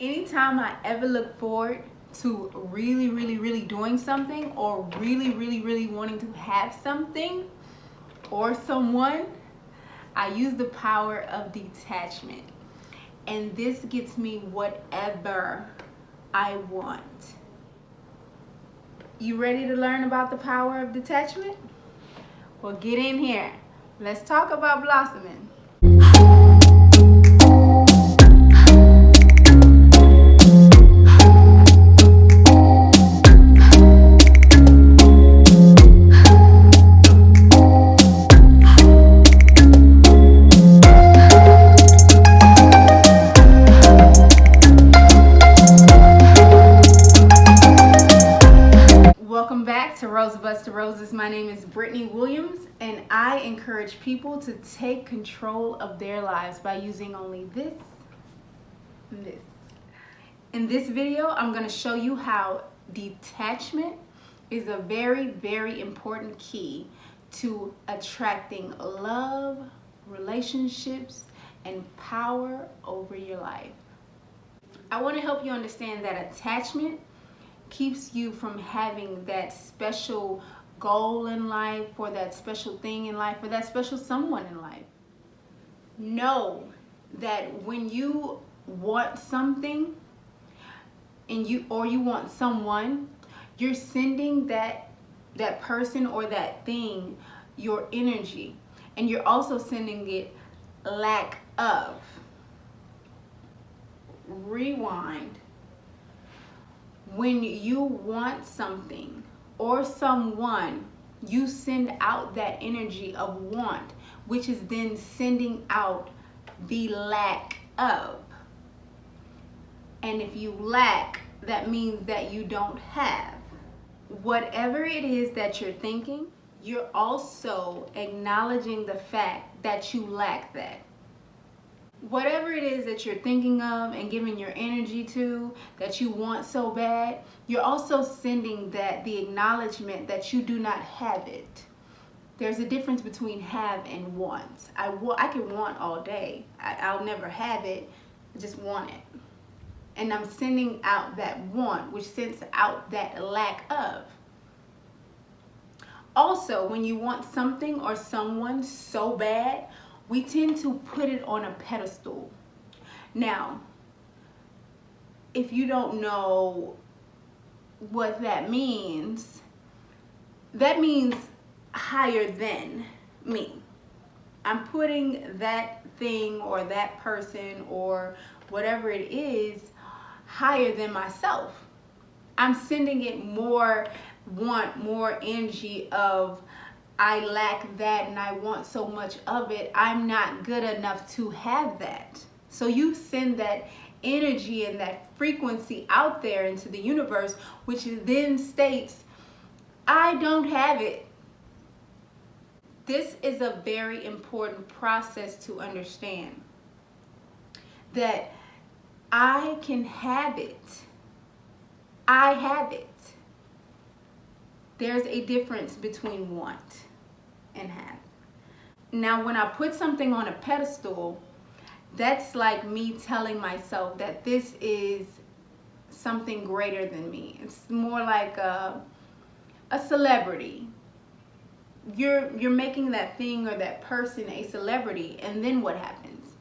Anytime I ever look forward to really doing something, or really wanting to have something or someone, I use the power of detachment. And this gets me whatever I want. You ready to learn about the power of detachment? Well, get in here. Let's talk about blossoming. Welcome back to Rosebuds to Roses. My name is Brittany Williams, and I encourage people to take control of their lives by using only this and this. In this video, I'm going to show you how detachment is a very important key to attracting love, relationships, and power over your life. I want to help you understand that attachment keeps you from having that special goal in life, or that special thing in life, or that special someone in life. Know that when you want something and you want someone, you're sending that person or that thing your energy, and you're also sending it lack of. Rewind. When you want something or someone, you send out that energy of want, which is then sending out the lack of. And if you lack, that means that you don't have. Whatever it is that you're thinking, you're also acknowledging the fact that you lack that. Whatever it is that you're thinking of and giving your energy to, that you want so bad, you're also sending that the acknowledgement that you do not have it. There's a difference between have and want. I can want all day. I'll never have it. I just want it. And I'm sending out that want, which sends out that lack of. Also, when you want something or someone so bad, we tend to put it on a pedestal. Now, if you don't know what that means higher than me. I'm putting that thing or that person or whatever it is higher than myself. I'm sending it more want, more energy of I lack that and I want so much of it. I'm not good enough to have that. So you send that energy and that frequency out there into the universe, which then states, I don't have it. This is a very important process to understand, that I can have it. I have it. There's a difference between want and have. Now, when I put something on a pedestal, that's like me telling myself that this is something greater than me. It's more like a celebrity. You're making that thing or that person a celebrity, and then what happens?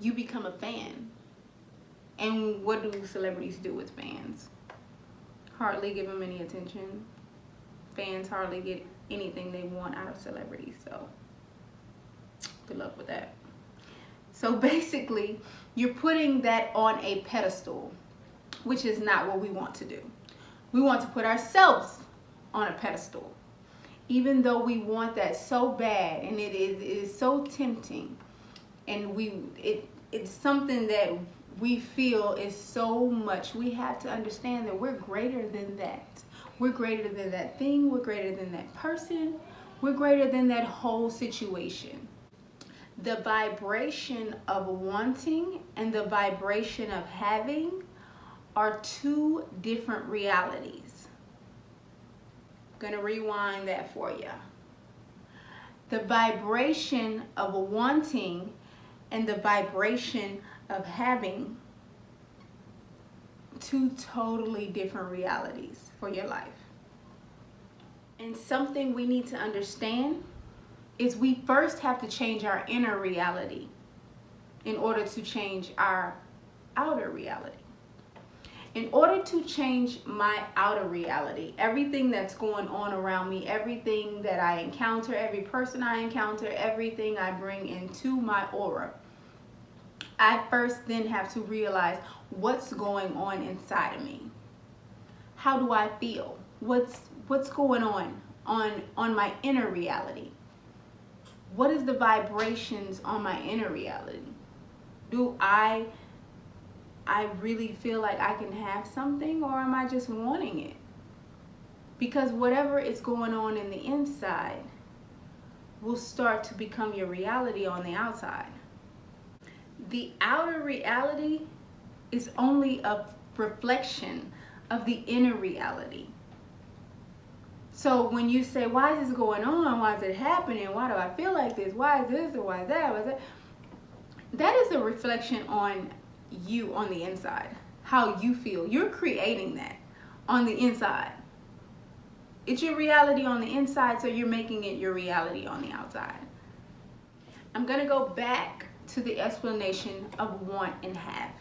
You become a fan. And what do celebrities do with fans? Hardly give them any attention. Fans hardly get anything they want out of celebrities, so good luck with that. So basically, you're putting that on a pedestal, which is not what we want to do. We want to put ourselves on a pedestal, even though we want that so bad, and it is so tempting, and it's something that we feel is so much. We have to understand that we're greater than that. We're greater than that thing. We're greater than that person. We're greater than that whole situation. The vibration of wanting and the vibration of having are two different realities. I'm gonna rewind that for you. The vibration of wanting and the vibration of having two totally different realities for your life. And something we need to understand is we first have to change our inner reality in order to change our outer reality. In order to change my outer reality, everything that's going on around me, everything that I encounter, every person I encounter, everything I bring into my aura, I first then have to realize what's going on inside of me. How do I feel? What's going on my inner reality? What is the vibrations on my inner reality? Do I really feel like I can have something, or am I just wanting it? Because whatever is going on in the inside will start to become your reality on the outside. The outer reality is only a reflection of the inner reality. So when you say, why is this going on? Why is it happening? Why do I feel like this? Why is this or why is that? Why is that? That is a reflection on you on the inside, how you feel. You're creating that on the inside. It's your reality on the inside, so you're making it your reality on the outside. I'm going to go back to the explanation of want and have.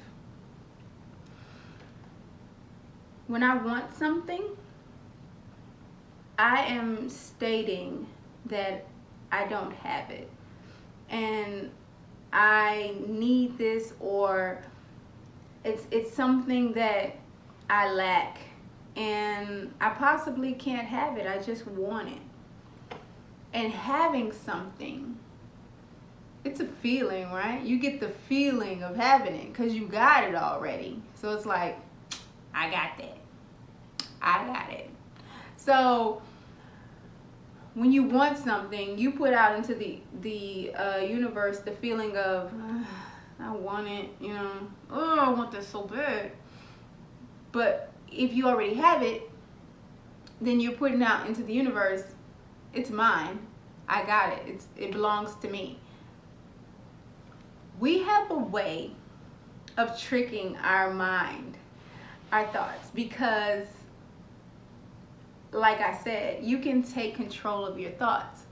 When I want something, I am stating that I don't have it, and I need this, or it's something that I lack and I possibly can't have it. I just want it. And having something, it's a feeling, right? You get the feeling of having it because you got it already. So it's like, I got that. I got it. So when you want something, you put out into the universe the feeling of, I want it, you know, oh, I want this so bad. But if you already have it, then you're putting out into the universe, it's mine, I got it, it belongs to me. We have a way of tricking our mind, our thoughts, because like I said, you can take control of your thoughts.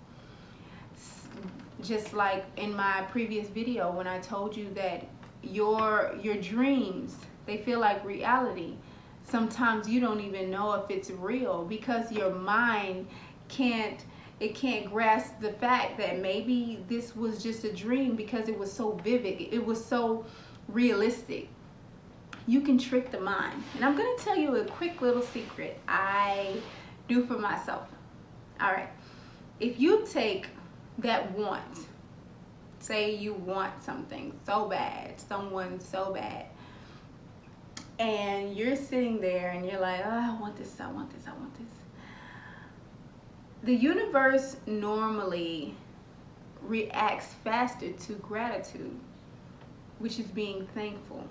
Just like in my previous video when I told you that your dreams, they feel like reality. Sometimes you don't even know if it's real because your mind can't grasp the fact that maybe this was just a dream because it was so vivid, it was so realistic. You can trick the mind. And I'm going to tell you a quick little secret I do for myself. All right, if you take that want, say you want something so bad, someone so bad, and you're sitting there and you're like, oh, I want this, I want this, I want this. The universe normally reacts faster to gratitude, which is being thankful.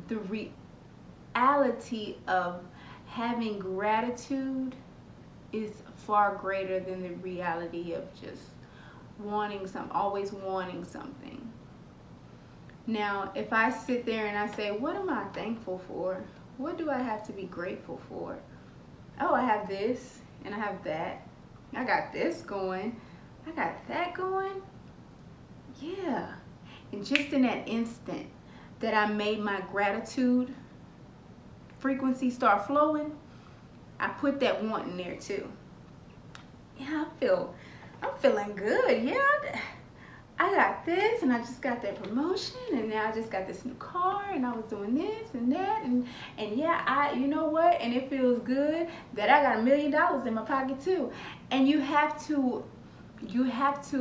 The reality of having gratitude is far greater than the reality of just wanting always wanting something. Now, if I sit there and I say, what am I thankful for? What do I have to be grateful for? Oh, I have this and I have that. I got this going. I got that going. Yeah. And just in that instant that I made my gratitude frequency start flowing, I put that want in there too. Yeah, I'm feeling good. Yeah, I got this, and I just got that promotion, and now I just got this new car, and I was doing this and that, and yeah, you know what? And it feels good that I got $1 million in my pocket too. And you have to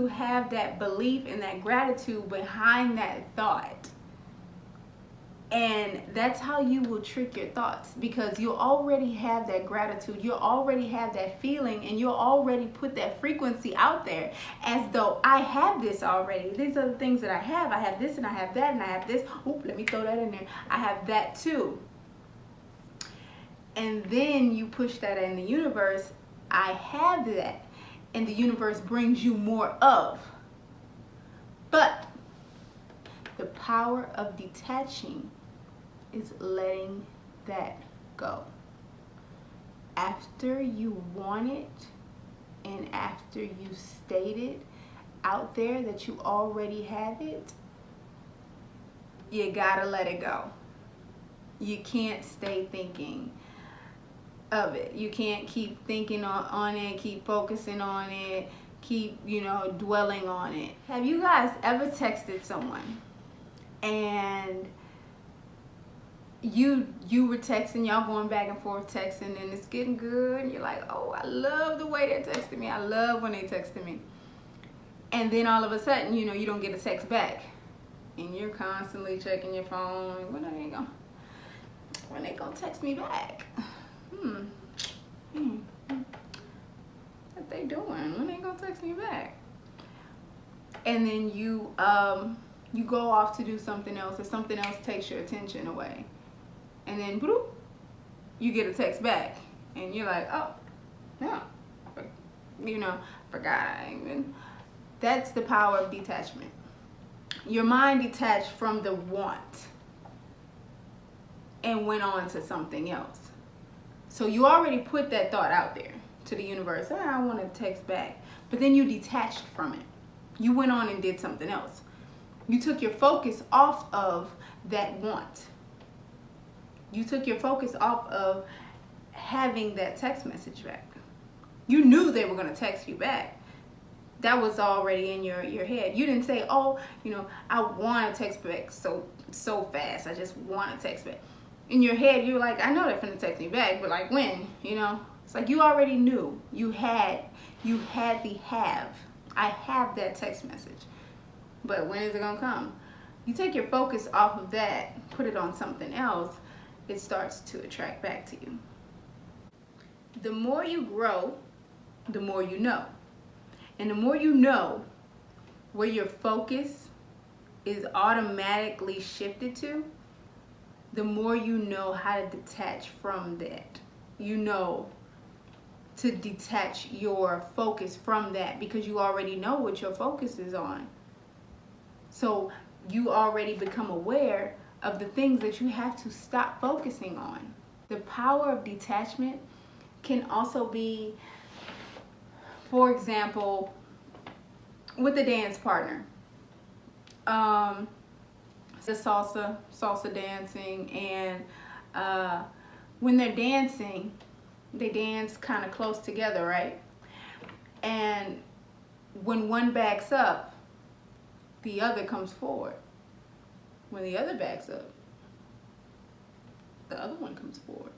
have that belief and that gratitude behind that thought. And that's how you will trick your thoughts, because you already have that gratitude, you already have that feeling, and you'll already put that frequency out there as though I have this already. These are the things that I have this and I have that and I have this. Oop, let me throw that in there. I have that too. And then you push that in the universe, I have that, and the universe brings you more of. But The power of detaching is letting that go. After you want it and after you state it out there that you already have it, you gotta let it go. You can't stay thinking of it. You can't keep thinking on it, keep focusing on it, keep, dwelling on it. Have you guys ever texted someone and you were texting, y'all going back and forth texting, and it's getting good, and you're like, oh, I love the way they're texting me. I love when they texted me. And then all of a sudden, you don't get a text back. And you're constantly checking your phone. When they gonna text me back? What they doing? When they gonna text me back? And then you go off to do something else, or something else takes your attention away. And then bloop, you get a text back, and you're like, oh, yeah, forgot. That's the power of detachment. Your mind detached from the want and went on to something else. So you already put that thought out there to the universe. I want to text back. But then you detached from it. You went on and did something else. You took your focus off of that want. You took your focus off of having that text message back. You knew they were going to text you back. That was already in your head. You didn't say, oh, I want to text back so fast. I just want to text back. In your head, you're like, I know they're going to text me back, but like when, It's like you already knew. You had the have. I have that text message. But when is it going to come? You take your focus off of that, put it on something else, it starts to attract back to you. The more you grow, the more you know. And the more you know where your focus is automatically shifted to, the more you know how to detach from that. You know to detach your focus from that because you already know what your focus is on. So you already become aware of the things that you have to stop focusing on. The power of detachment can also be, for example, with a dance partner. The salsa dancing, and when they're dancing, they dance kind of close together, right? And when one backs up, the other comes forward. When the other backs up, the other one comes forward.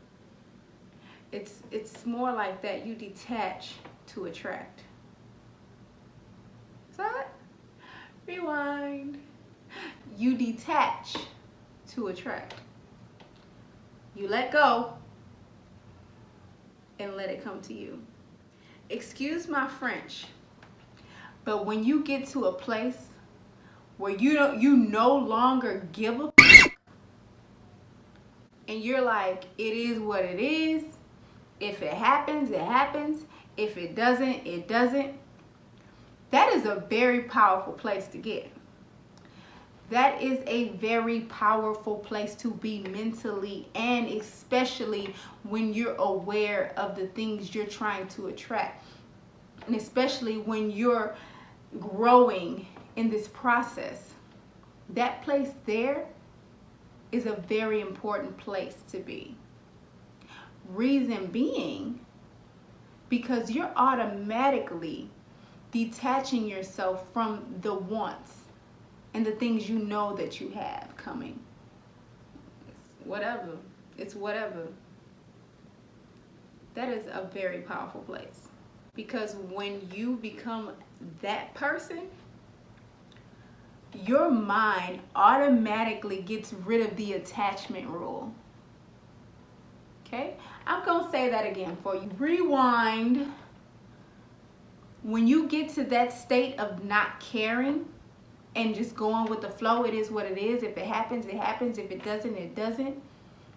It's more like that. You detach to attract. Stop. Rewind. You detach to attract. You let go and let it come to you. Excuse my French, but when you get to a place where you no longer give a and you're like, it is what it is. If it happens, it happens. If it doesn't, it doesn't. That is a very powerful place to get. That is a very powerful place to be mentally, and especially when you're aware of the things you're trying to attract. And especially when you're growing in this process. That place there is a very important place to be. Reason being, because you're automatically detaching yourself from the wants and the things you know that you have coming. It's whatever. That is a very powerful place. Because when you become that person, your mind automatically gets rid of the attachment rule. Okay? I'm going to say that again for you. Rewind. When you get to that state of not caring and just going with the flow, it is what it is. If it happens, it happens. If it doesn't, it doesn't.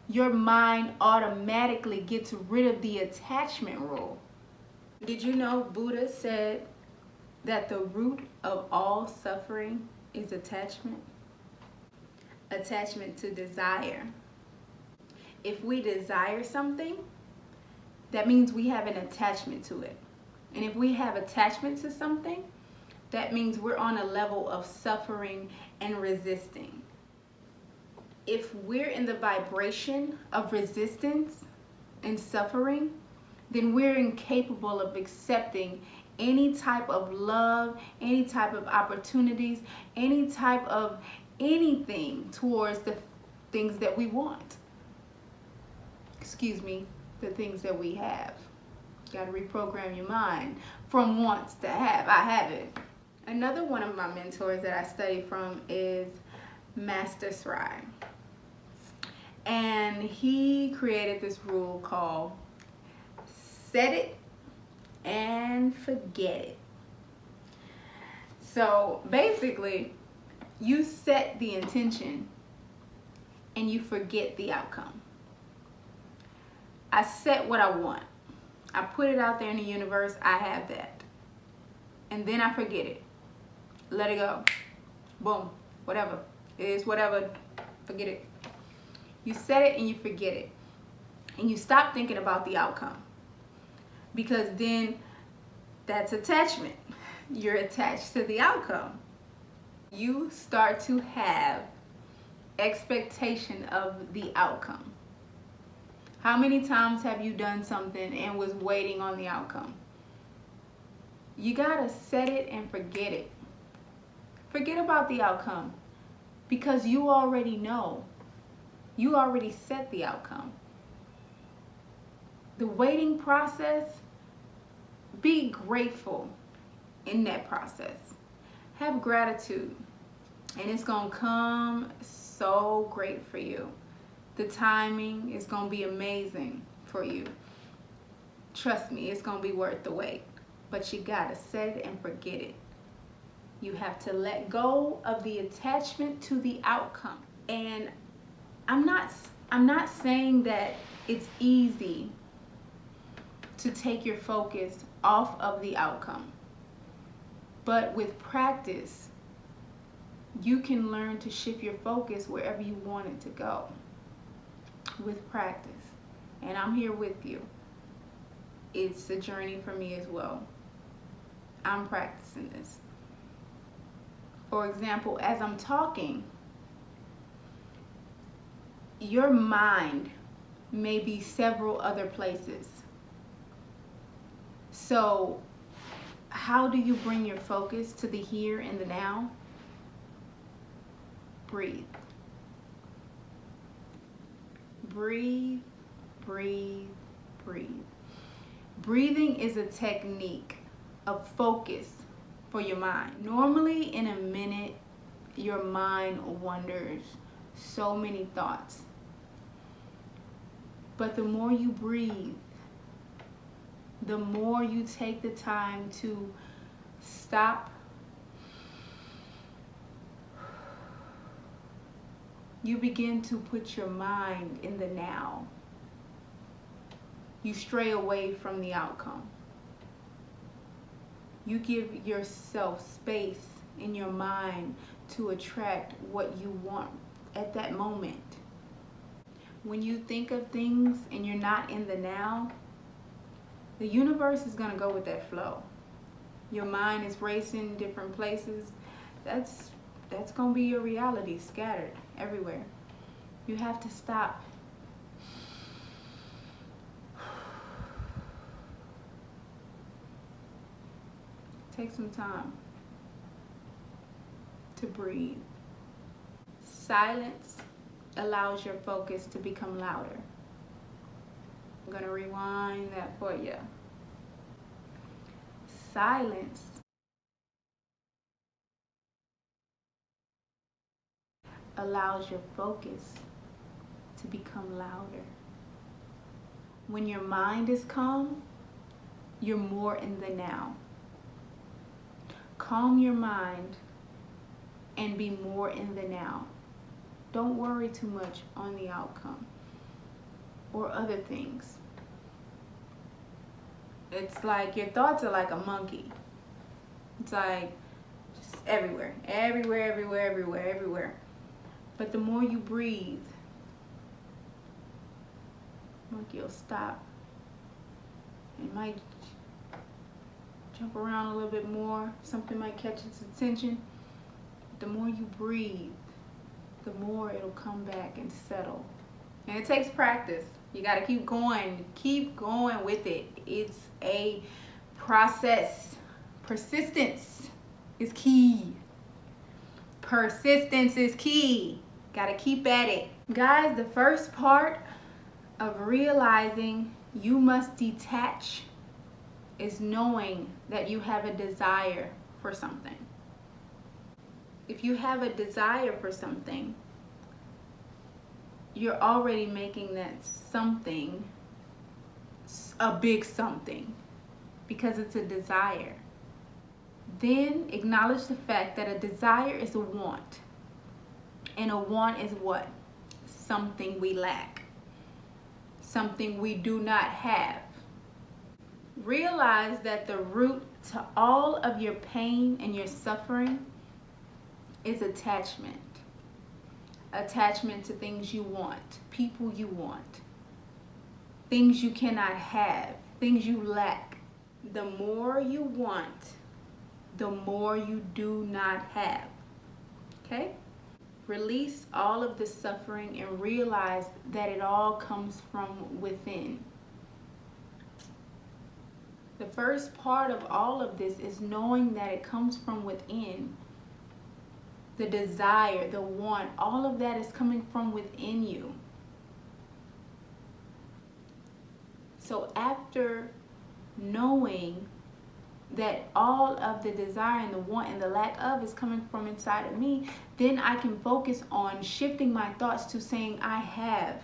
Your mind automatically gets rid of the attachment rule. Did you know Buddha said that the root of all suffering is attachment? attachment to desire. If we desire something, that means we have an attachment to it. And if we have attachment to something, that means we're on a level of suffering and resisting. If we're in the vibration of resistance and suffering, then we're incapable of accepting any type of love, any type of opportunities, any type of anything towards the things that we want. Excuse me, the things that we have. Got to reprogram your mind from wants to have. I have it. Another one of my mentors that I study from is Master Sri. And he created this rule called set it and forget it. So basically, you set the intention and you forget the outcome. I set what I want. I put it out there in the universe. I have that. And then I forget it. Let it go. Boom. Whatever. It is whatever. Forget it. You set it and you forget it. And you stop thinking about the outcome. Because then that's attachment. You're attached to the outcome. You start to have expectation of the outcome. How many times have you done something and was waiting on the outcome? You gotta set it and forget it. Forget about the outcome because you already know. You already set the outcome. The waiting process, be grateful in that process. Have gratitude and it's gonna come so great for you. The timing is gonna be amazing for you. Trust me, it's gonna be worth the wait. But you gotta set it and forget it. You have to let go of the attachment to the outcome. And I'm not saying that it's easy to take your focus off of the outcome. But with practice, you can learn to shift your focus wherever you want it to go. With practice. And I'm here with you. It's a journey for me as well. I'm practicing this. For example, as I'm talking, your mind may be several other places. So, how do you bring your focus to the here and the now? Breathe. Breathe, breathe, breathe. Breathing is a technique of focus for your mind. Normally in a minute, your mind wanders so many thoughts. But the more you breathe, the more you take the time to stop, you begin to put your mind in the now. You stray away from the outcome. You give yourself space in your mind to attract what you want at that moment. When you think of things and you're not in the now, the universe is going to go with that flow. Your mind is racing different places. That's going to be your reality, scattered everywhere. You have to stop. Take some time to breathe. Silence allows your focus to become louder. I'm going to rewind that for you. Silence allows your focus to become louder. When your mind is calm, you're more in the now. Calm your mind and be more in the now. Don't worry too much on the outcome or other things. It's like your thoughts are like a monkey. It's like just everywhere, everywhere, everywhere, everywhere, everywhere. But the more you breathe, like you'll stop. It might jump around a little bit more. Something might catch its attention. The more you breathe, the more it'll come back and settle. And it takes practice. You got to keep going with it. It's a process. Persistence is key. Persistence is key. Got to keep at it. Guys, the first part of realizing you must detach is knowing that you have a desire for something. If you have a desire for something, you're already making that something a big something because it's a desire. Then acknowledge the fact that a desire is a want. And a want is what? Something we lack. Something we do not have. Realize that the root to all of your pain and your suffering is attachment. Attachment to things you want, people you want, things you cannot have, things you lack. The more you want, the more you do not have. Okay? Release all of the suffering and realize that it all comes from within. The first part of all of this is knowing that it comes from within. The desire, the want, all of that is coming from within you. So after knowing that all of the desire and the want and the lack of is coming from inside of me, then I can focus on shifting my thoughts to saying I have.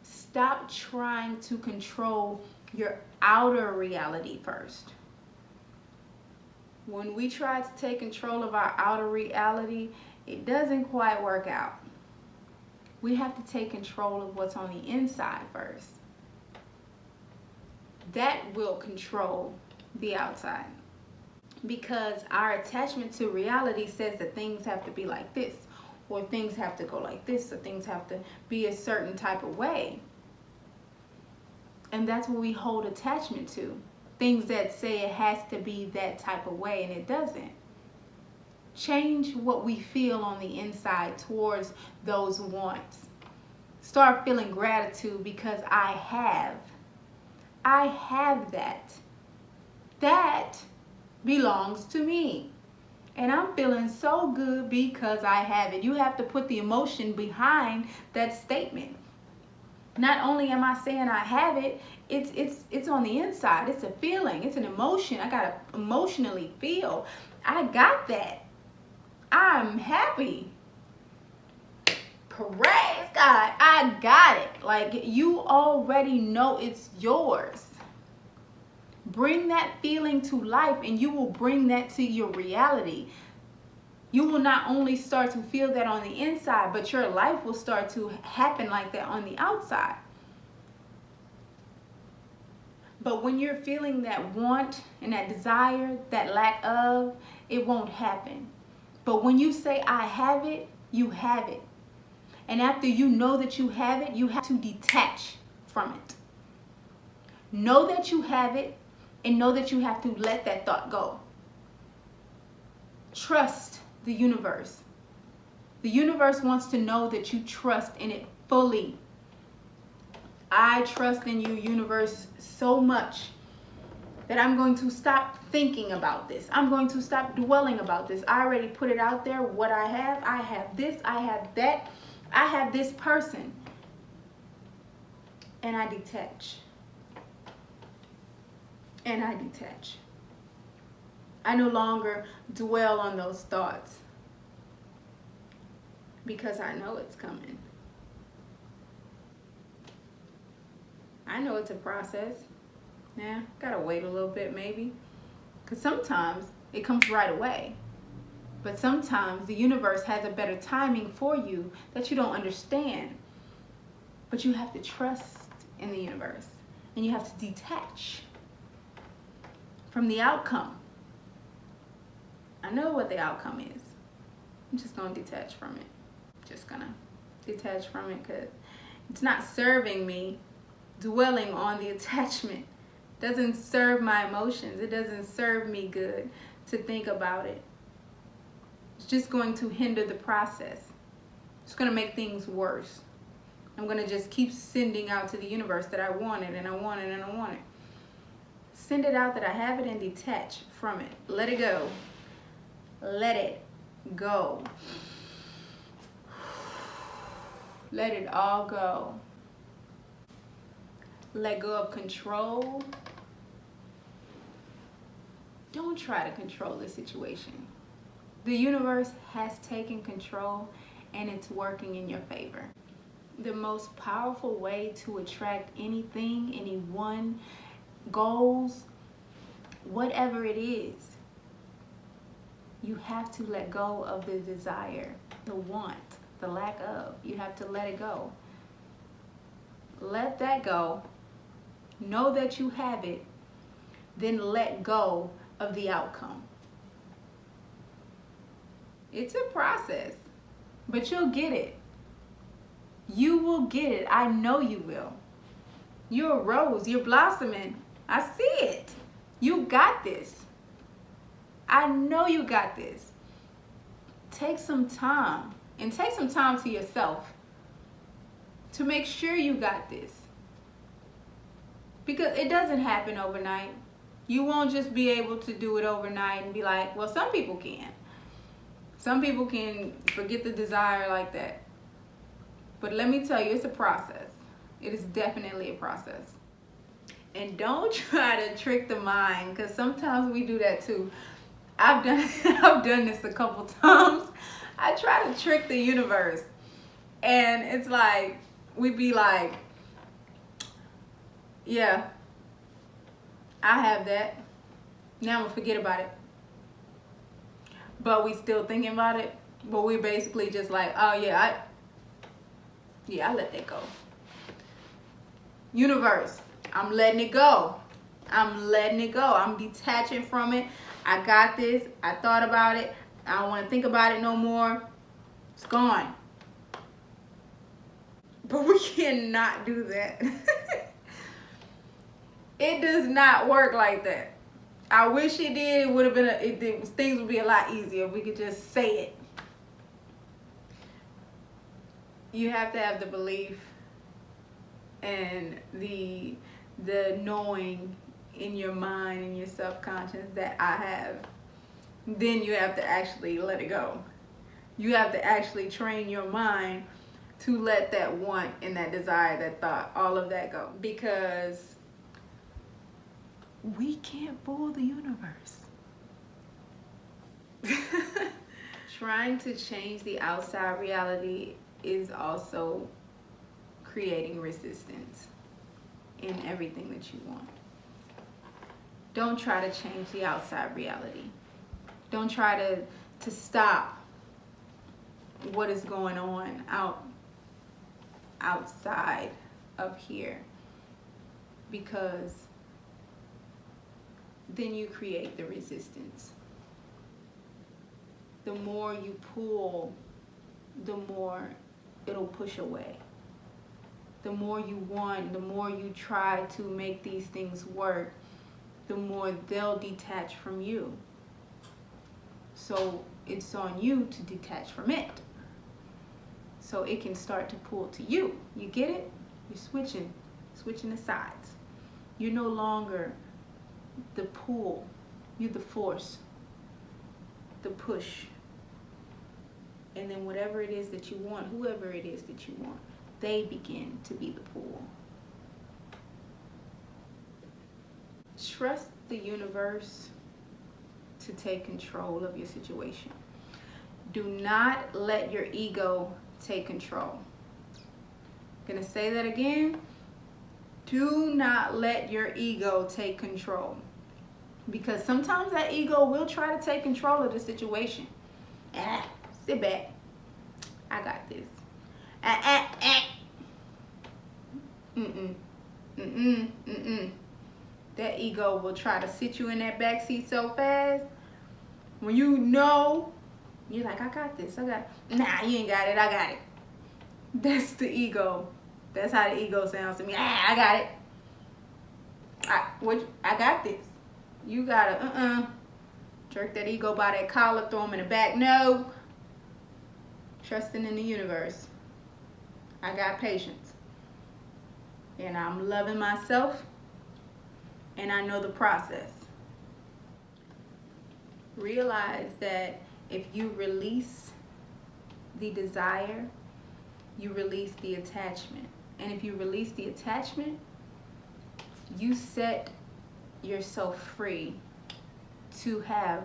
Stop trying to control your outer reality first. When we try to take control of our outer reality, it doesn't quite work out. We have to take control of what's on the inside first. That will control the outside. Because our attachment to reality says that things have to be like this, or things have to go like this, or things have to be a certain type of way. And that's what we hold attachment to. Things that say it has to be that type of way, and it doesn't. Change what we feel on the inside towards those wants. Start feeling gratitude because I have that. That belongs to me. And I'm feeling so good because I have it. You have to put the emotion behind that statement. Not only am I saying I have it, it's on the inside. It's a feeling. It's an emotion. I gotta emotionally feel. I got that. I'm happy. Praise God. I got it. Like, you already know it's yours. Bring that feeling to life and you will bring that to your reality. You will not only start to feel that on the inside, but your life will start to happen like that on the outside. But when you're feeling that want and that desire, that lack of, it won't happen. But when you say, I have it, you have it. And after you know that you have it, you have to detach from it. Know that you have it and know that you have to let that thought go. Trust the universe. The universe wants to know that you trust in it fully. I trust in you, universe, so much that I'm going to stop thinking about this. I'm going to stop dwelling about this. I already put it out there, what I have this, I have that, I have this person. And I detach. And I detach. I no longer dwell on those thoughts because I know it's coming. I know it's a process. Yeah, gotta wait a little bit maybe. Because sometimes it comes right away. But sometimes the universe has a better timing for you that you don't understand. But you have to trust in the universe. And you have to detach from the outcome. I know what the outcome is. I'm just gonna detach from it. Just gonna detach from it because it's not serving me. Dwelling on the attachment doesn't serve my emotions. It doesn't serve me good to think about it. It's just going to hinder the process. It's going to make things worse. I'm going to just keep sending out to the universe that I want it and I want it and I want it. Send it out that I have it and detach from it. Let it go. Let it go. Let it all go. Let go of control. Don't try to control the situation. The universe has taken control and it's working in your favor. The most powerful way to attract anything, anyone, goals, whatever it is, you have to let go of the desire, the want, the lack of. You have to let it go. Let that go. Know that you have it. Then let go of the outcome. It's a process, but you'll get it. You will get it. I know you will. You're a rose. You're blossoming. I see it. You got this. I know you got this. Take some time and take some time to yourself to make sure you got this. Because it doesn't happen overnight. You won't just be able to do it overnight and be like, well, some people can. Some people can forget the desire like that. But let me tell you, it's a process. It is definitely a process. And don't try to trick the mind, because sometimes we do that too. I've done this a couple times. I try to trick the universe. And it's like, we'd be like, yeah, I have that. Now I'm gonna forget about it. But we still thinking about it. But we basically just like, oh yeah, I let that go. Universe, I'm letting it go. I'm letting it go. I'm detaching from it. I got this. I thought about it. I don't want to think about it no more. It's gone. But we cannot do that. It does not work like that. I wish it did. It would have been things would be a lot easier if we could just say it. You have to have the belief and the knowing in your mind and your subconscious that I have. Then you have to actually let it go. You have to actually train your mind to let that want and that desire, that thought, all of that go. Because we can't fool the universe. Trying to change the outside reality is also creating resistance in everything that you want. Don't try to change the outside reality. Don't try to stop what is going on outside of here, because then you create the resistance. The more you pull, the more it'll push away. The more you want, the more you try to make these things work, the more they'll detach from you. So it's on you to detach from it, so it can start to pull to you. You get it? You're switching the sides. You're no longer the pull, you're the force, the push. And then whatever it is that you want, whoever it is that you want, they begin to be the pull. Trust the universe to take control of your situation. Do not let your ego take control. I'm gonna say that again. Do not let your ego take control. Because sometimes that ego will try to take control of the situation. Sit back. I got this. That ego will try to sit you in that back seat so fast when you know You're like, I got this, I got it. Nah, you ain't got it, I got it. That's the ego. That's how the ego sounds to me. I got it. I got this. You gotta, jerk that ego by that collar, throw him in the back. No. Trusting in the universe. I got patience. And I'm loving myself. And I know the process. Realize that if you release the desire, you release the attachment. And if you release the attachment, you set yourself free to have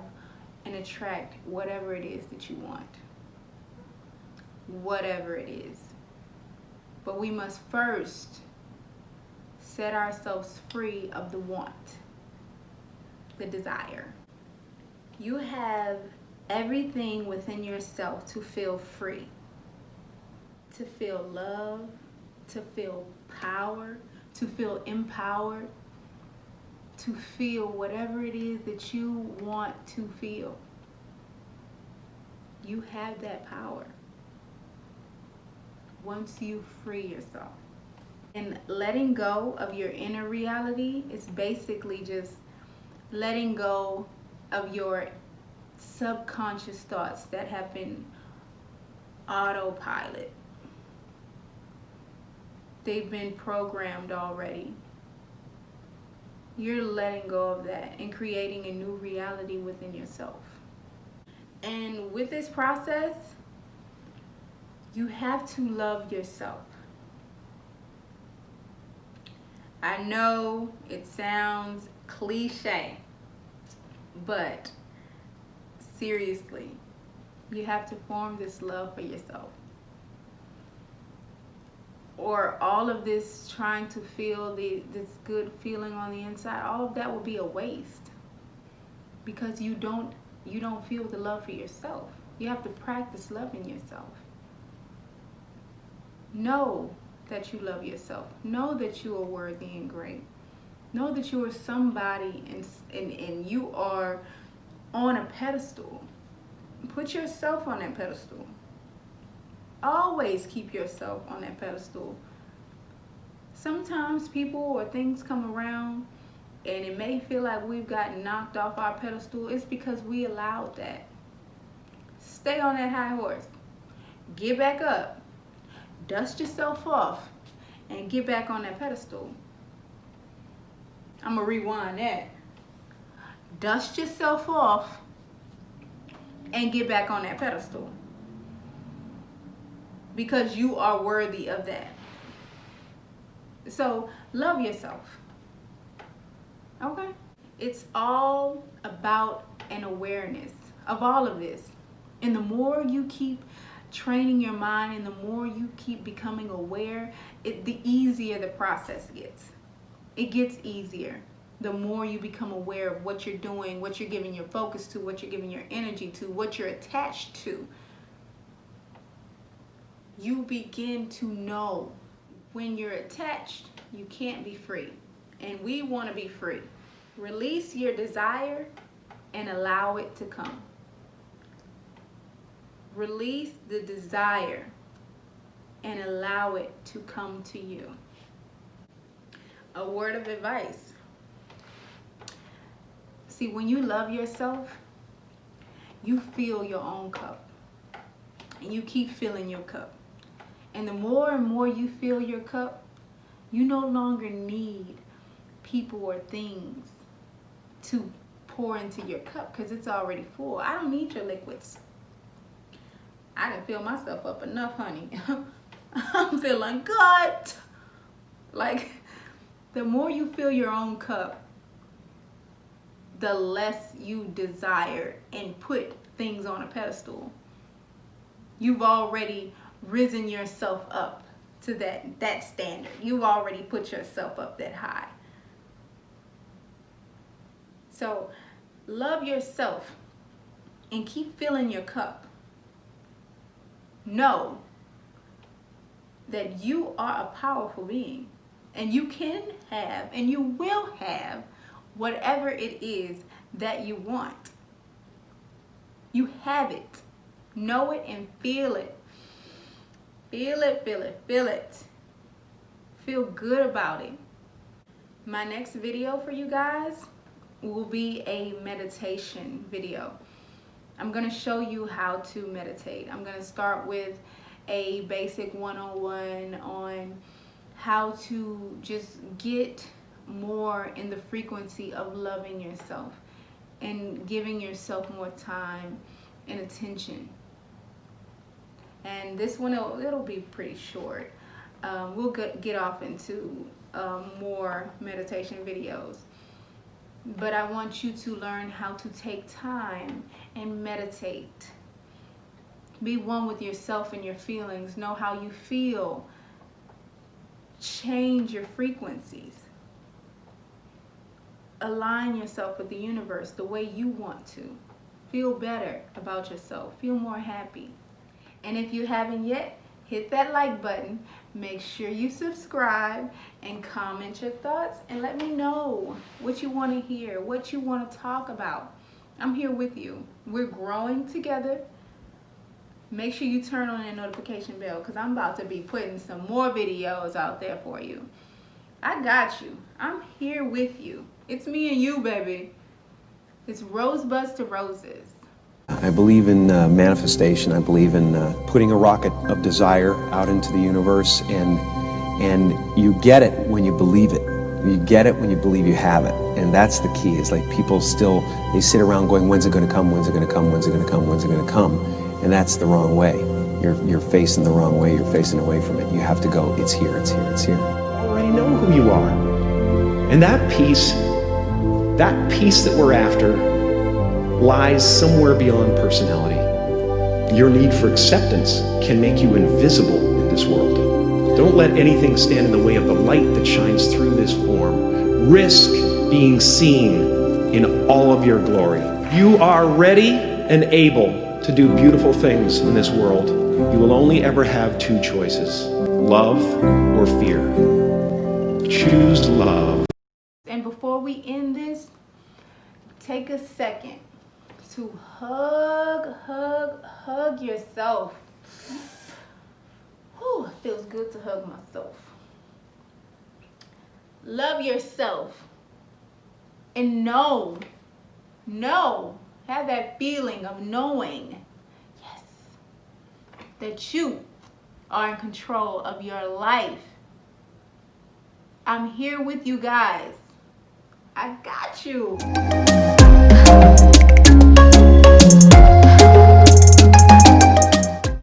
and attract whatever it is that you want. Whatever it is. But we must first set ourselves free of the want, the desire. You have everything within yourself to feel free, to feel love, to feel power, to feel empowered, to feel whatever it is that you want to feel. You have that power once you free yourself. And letting go of your inner reality is basically just letting go of your subconscious thoughts that have been autopilot. They've been programmed already. You're letting go of that and creating a new reality within yourself. And with this process, you have to love yourself. I know it sounds cliche, but seriously, you have to form this love for yourself. Or all of this trying to feel this good feeling on the inside, all of that will be a waste, because you don't feel the love for yourself. You have to practice loving yourself. Know that you love yourself. Know that you are worthy and great. Know that you are somebody and you are on a pedestal. Put yourself on that pedestal. Always keep yourself on that pedestal. Sometimes people or things come around and it may feel like we've gotten knocked off our pedestal. It's because we allowed that. Stay on that high horse. Get back up. Dust yourself off and get back on that pedestal. I'm going to rewind that. Dust yourself off and get back on that pedestal. Because you are worthy of that. So love yourself. Okay? It's all about an awareness of all of this. And the more you keep training your mind and the more you keep becoming aware, the easier the process gets. It gets easier. The more you become aware of what you're doing, what you're giving your focus to, what you're giving your energy to, what you're attached to. You begin to know when you're attached, you can't be free. And we want to be free. Release your desire and allow it to come. Release the desire and allow it to come to you. A word of advice. See, when you love yourself, you fill your own cup. And you keep filling your cup. And the more and more you fill your cup, you no longer need people or things to pour into your cup because it's already full. I don't need your liquids. I done fill myself up enough, honey. I'm feeling good. Like, the more you fill your own cup, the less you desire and put things on a pedestal. You've already risen yourself up to that standard. You've already put yourself up that high. So love yourself and keep filling your cup. Know that you are a powerful being and you can have and you will have whatever it is that you want. You have it. Know it and feel it. Feel it, feel it, feel it. Feel good about it. My next video for you guys will be a meditation video. I'm going to show you how to meditate. I'm going to start with a basic 101 on how to just get more in the frequency of loving yourself and giving yourself more time and attention. And this one, it'll be pretty short. We'll get off into more meditation videos. But I want you to learn how to take time and meditate. Be one with yourself and your feelings. Know how you feel. Change your frequencies. Align yourself with the universe the way you want to. Feel better about yourself. Feel more happy. And if you haven't yet, hit that like button. Make sure you subscribe and comment your thoughts and let me know what you want to hear, what you want to talk about. I'm here with you. We're growing together. Make sure you turn on that notification bell because I'm about to be putting some more videos out there for you. I got you. I'm here with you. It's me and you, baby. It's rosebuds to roses. I believe in manifestation. I believe in putting a rocket of desire out into the universe, and you get it when you believe it. You get it when you believe you have it, and that's the key. It's like people still, they sit around going, when's it going to come, when's it going to come, when's it going to come, when's it going to come, and that's the wrong way. You're facing the wrong way. You're facing away from it. You have to go, it's here, it's here, it's here. You already know who you are, and that peace that we're after lies somewhere beyond personality. Your need for acceptance can make you invisible in this world. Don't let anything stand in the way of the light that shines through this form. Risk being seen in all of your glory. You are ready and able to do beautiful things in this world. You will only ever have two choices: love or fear. Choose love. And before we end this, take a second to hug yourself. Whew, it feels good to hug myself. Love yourself. And know, have that feeling of knowing, yes, that you are in control of your life. I'm here with you guys. I got you.